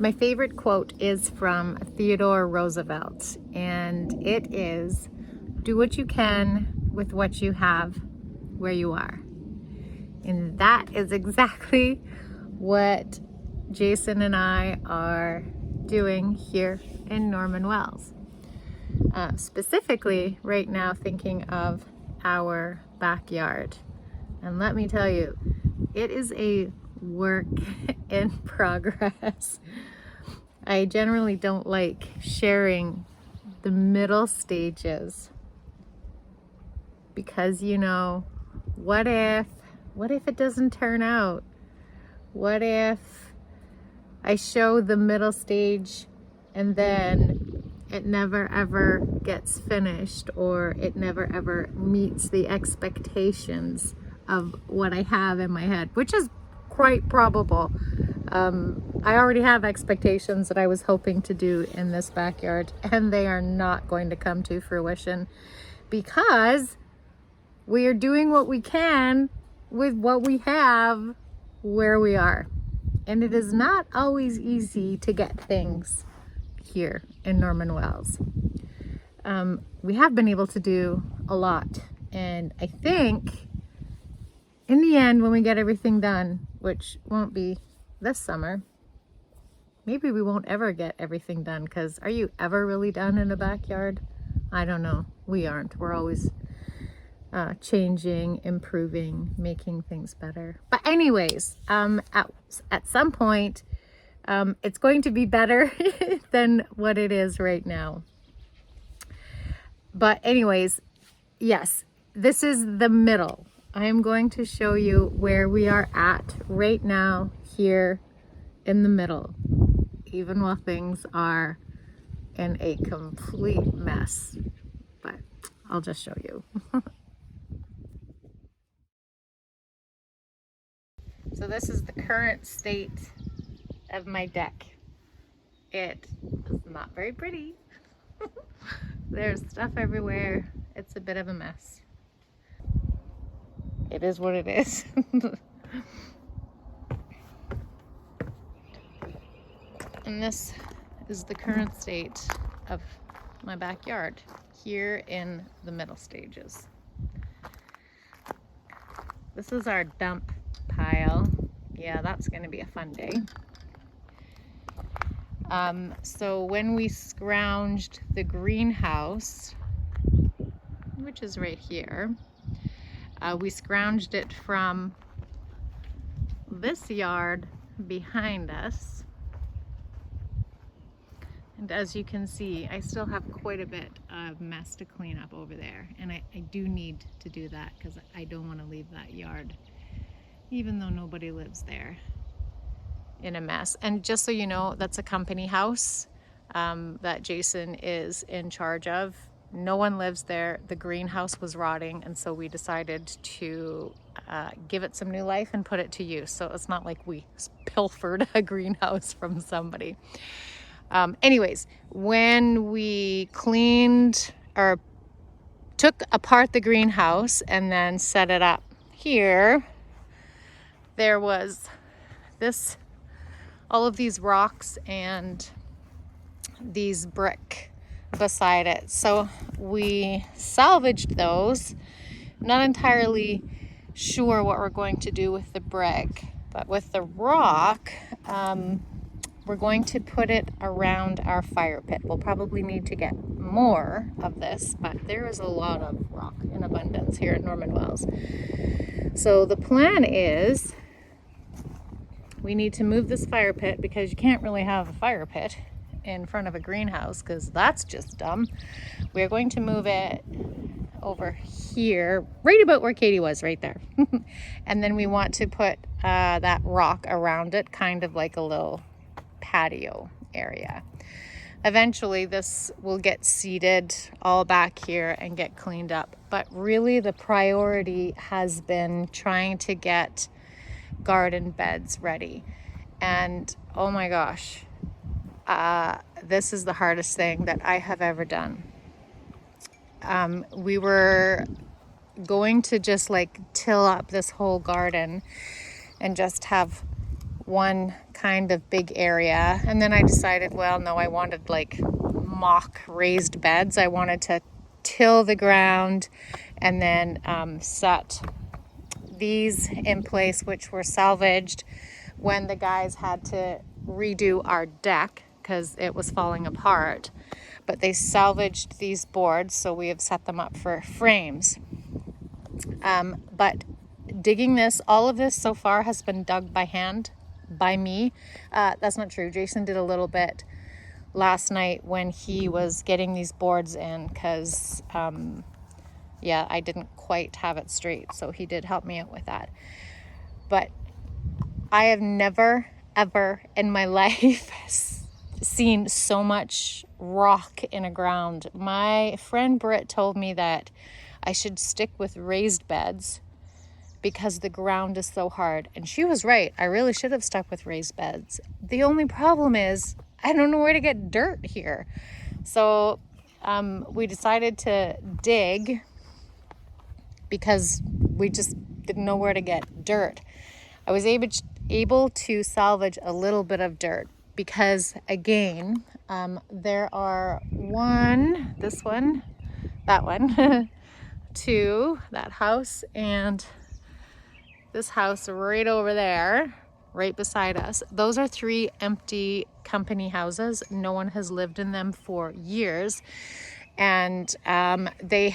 My favorite quote is from Theodore Roosevelt, and it is, "Do what you can with what you have where you are." And that is exactly what Jason and I are doing here in Norman Wells. Specifically right now thinking of our backyard. And let me tell you, it is a work in progress. I generally don't like sharing the middle stages because, you know, what if it doesn't turn out? What if I show the middle stage and then it never ever gets finished, or it never ever meets the expectations of what I have in my head, which is quite probable. I already have expectations that I was hoping to do in this backyard, and they are not going to come to fruition because we are doing what we can with what we have where we are. And it is not always easy to get things here in Norman Wells. We have been able to do a lot, and I think in the end, when we get everything done, which won't be this summer, maybe we won't ever get everything done, because are you ever really done in a backyard? I don't know. We aren't. We're always changing, improving, making things better. But anyways, at some point, it's going to be better than what it is right now. But anyways, yes, this is the middle. I am going to show you where we are at right now here in the middle, even while things are in a complete mess. But I'll just show you. So this is the current state of my deck. It is not very pretty. There's stuff everywhere. It's a bit of a mess. It is what it is. And this is the current state of my backyard here in the middle stages. This is our dump pile. Yeah, that's going to be a fun day. So when we scrounged the greenhouse, which is right here, we scrounged it from this yard behind us. And as you can see, I still have quite a bit of mess to clean up over there. And I do need to do that because I don't want to leave that yard, even though nobody lives there, in a mess. And just so you know, that's a company house that Jason is in charge of. No one lives there. The greenhouse was rotting, and so we decided to give it some new life and put it to use. So it's not like we pilfered a greenhouse from somebody. Anyways, when we cleaned or took apart the greenhouse and then set it up here, there was all of these rocks and these brick beside it. So we salvaged those. Not entirely sure what we're going to do with the brick, but with the rock, we're going to put it around our fire pit. We'll probably need to get more of this, but there is a lot of rock in abundance here at Norman Wells. So the plan is we need to move this fire pit, because you can't really have a fire pit in front of a greenhouse because that's just dumb. We're going to move it over here, right about where Katie was, right there. And then we want to put that rock around it, kind of like a little patio area. Eventually this will get seeded all back here and get cleaned up, but really the priority has been trying to get garden beds ready. And oh my gosh, this is the hardest thing that I have ever done. We were going to just like till up this whole garden and just have one kind of big area. And then I decided, well, no, I wanted like mock raised beds. I wanted to till the ground and then set these in place, which were salvaged when the guys had to redo our deck because it was falling apart. But they salvaged these boards, so we have set them up for frames. But digging this, all of this so far has been dug by hand by me. That's not true. Jason did a little bit last night when he was getting these boards in because I didn't quite have it straight, so he did help me out with that. But I have never ever in my life seen so much rock in a ground. My friend Britt told me that I should stick with raised beds because the ground is so hard, and she was right. I really should have stuck with raised beds. The only problem is I don't know where to get dirt here. So we decided to dig because we just didn't know where to get dirt. I was able to salvage a little bit of dirt because, again, there are this one, that one, two, that house, and this house right over there, right beside us. Those are 3 empty company houses. No one has lived in them for years. And the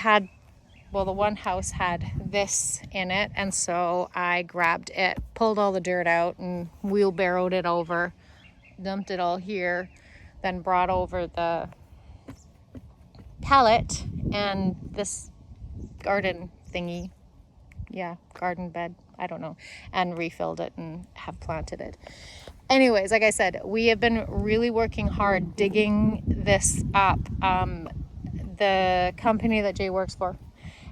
one house had this in it, and so I grabbed it, pulled all the dirt out, and wheelbarrowed it over, dumped it all here, then brought over the pallet and this garden thingy, garden bed, I don't know, and refilled it and have planted it. Anyways, like I said, we have been really working hard digging this up. The company that Jay works for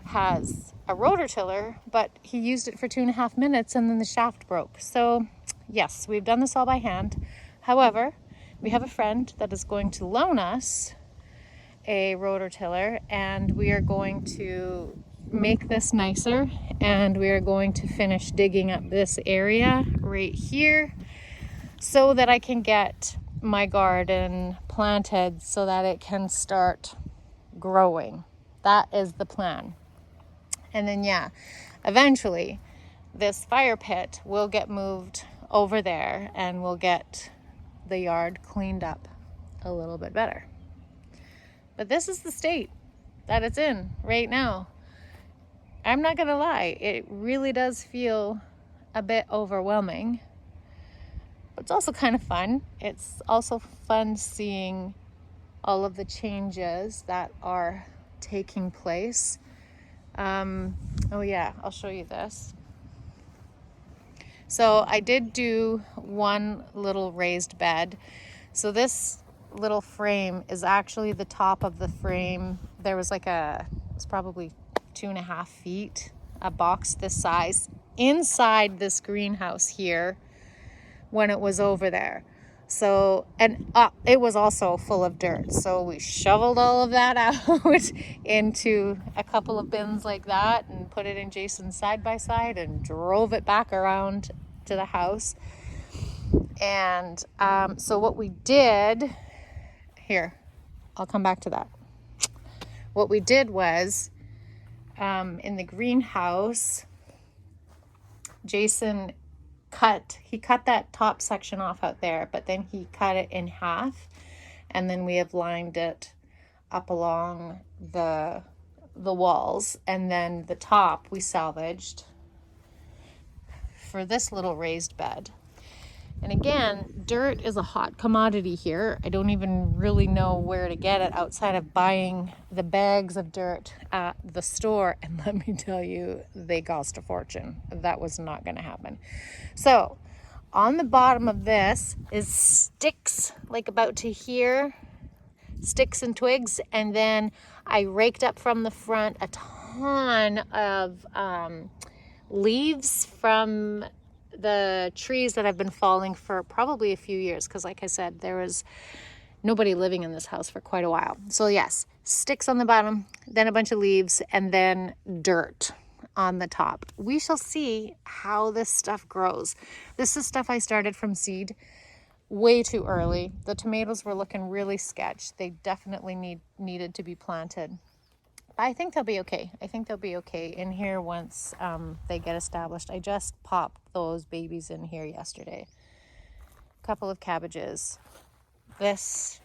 has a rototiller, but he used it for 2.5 minutes and then the shaft broke. So yes, we've done this all by hand. However, we have a friend that is going to loan us a rototiller, and we are going to make this nicer, and we are going to finish digging up this area right here so that I can get my garden planted so that it can start growing. That is the plan. And then eventually this fire pit will get moved over there and we'll get the yard cleaned up a little bit better. But this is the state that it's in right now. I'm not gonna lie, it really does feel a bit overwhelming, but it's also kind of fun. It's also fun seeing all of the changes that are taking place. I'll show you this. So I did do one little raised bed. So this little frame is actually the top of the frame. There was it's probably 2.5 feet, a box this size inside this greenhouse here when it was over there. So, and it was also full of dirt. So we shoveled all of that out into a couple of bins like that and put it in Jason's side-by-side and drove it back around to the house. And so what we did, here, I'll come back to that. What we did was, in the greenhouse, Jason cut that top section off out there, but then he cut it in half, and then we have lined it up along the walls, and then the top we salvaged for this little raised bed. And again, dirt is a hot commodity here. I don't even really know where to get it outside of buying the bags of dirt at the store. And let me tell you, they cost a fortune. That was not going to happen. So on the bottom of this is sticks, like about to here, sticks and twigs. And then I raked up from the front a ton of leaves from the trees that have been falling for probably a few years, because like I said, there was nobody living in this house for quite a while. So yes, sticks on the bottom, then a bunch of leaves, and then dirt on the top. We shall see how this stuff grows. This is stuff I started from seed way too early. The tomatoes were looking really sketch. They definitely needed to be planted. I think they'll be okay. I think they'll be okay in here once they get established. I just popped those babies in here yesterday. A couple of cabbages. This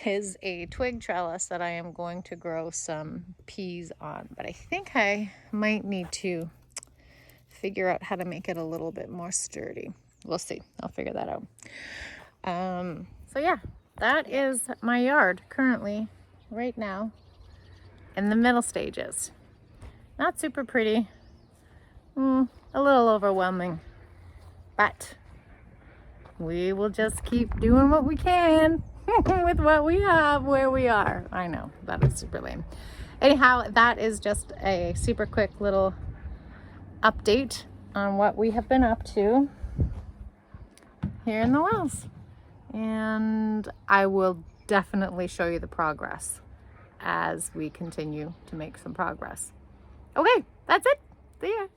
is a twig trellis that I am going to grow some peas on, but I think I might need to figure out how to make it a little bit more sturdy. We'll see. I'll figure that out. So yeah, that is my yard currently, right now, in the middle stages. Not super pretty, a little overwhelming, but we will just keep doing what we can with what we have where we are. I know, that is super lame. Anyhow, that is just a super quick little update on what we have been up to here in the Wells. And I will definitely show you the progress as we continue to make some progress. Okay, that's it. See ya.